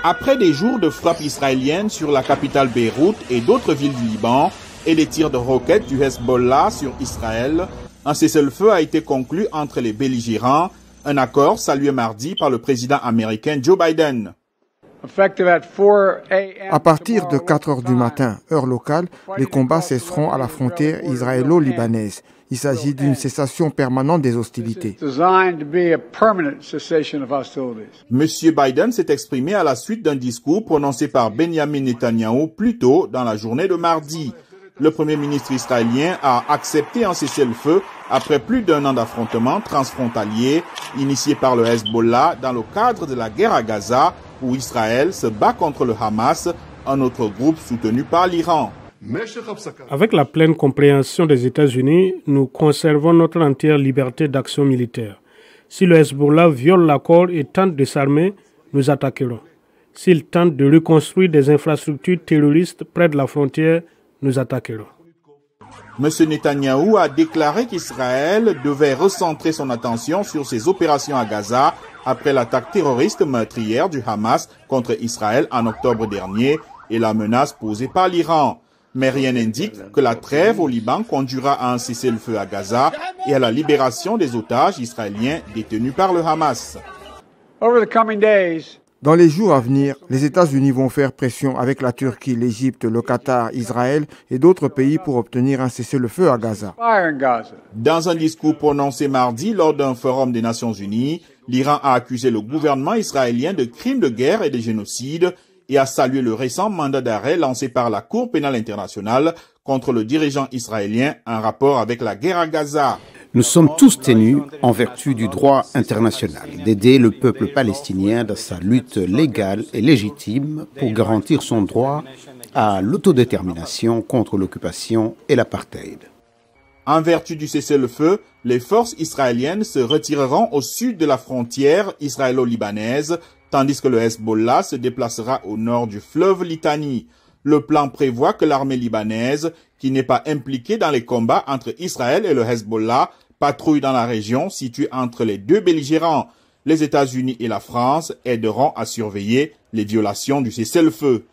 Après des jours de frappes israéliennes sur la capitale Beyrouth et d'autres villes du Liban et les tirs de roquettes du Hezbollah sur Israël, un cessez-le-feu a été conclu entre les belligérants, un accord salué mardi par le président américain Joe Biden. À partir de 4 heures du matin, heure locale, les combats cesseront à la frontière israélo-libanaise. Il s'agit d'une cessation permanente des hostilités. Monsieur Biden s'est exprimé à la suite d'un discours prononcé par Benjamin Netanyahou plus tôt dans la journée de mardi. Le premier ministre israélien a accepté un cessez-le-feu après plus d'un an d'affrontements transfrontaliers initiés par le Hezbollah dans le cadre de la guerre à Gaza où Israël se bat contre le Hamas, un autre groupe soutenu par l'Iran. Avec la pleine compréhension des États-Unis, nous conservons notre entière liberté d'action militaire. Si le Hezbollah viole l'accord et tente de s'armer, nous attaquerons. S'il tente de reconstruire des infrastructures terroristes près de la frontière, nous attaquerons. M. Netanyahou a déclaré qu'Israël devait recentrer son attention sur ses opérations à Gaza après l'attaque terroriste meurtrière du Hamas contre Israël en octobre dernier et la menace posée par l'Iran. Mais rien n'indique que la trêve au Liban conduira à un cessez-le-feu à Gaza et à la libération des otages israéliens détenus par le Hamas. Dans les jours à venir, les États-Unis vont faire pression avec la Turquie, l'Égypte, le Qatar, Israël et d'autres pays pour obtenir un cessez-le-feu à Gaza. Dans un discours prononcé mardi lors d'un forum des Nations Unies, l'Iran a accusé le gouvernement israélien de crimes de guerre et de génocide et a salué le récent mandat d'arrêt lancé par la Cour pénale internationale contre le dirigeant israélien en rapport avec la guerre à Gaza. Nous sommes tous tenus, en vertu du droit international, d'aider le peuple palestinien dans sa lutte légale et légitime pour garantir son droit à l'autodétermination contre l'occupation et l'apartheid. En vertu du cessez-le-feu, les forces israéliennes se retireront au sud de la frontière israélo-libanaise, tandis que le Hezbollah se déplacera au nord du fleuve Litani. Le plan prévoit que l'armée libanaise, qui n'est pas impliquée dans les combats entre Israël et le Hezbollah, patrouille dans la région située entre les deux belligérants. Les États-Unis et la France aideront à surveiller les violations du cessez-le-feu.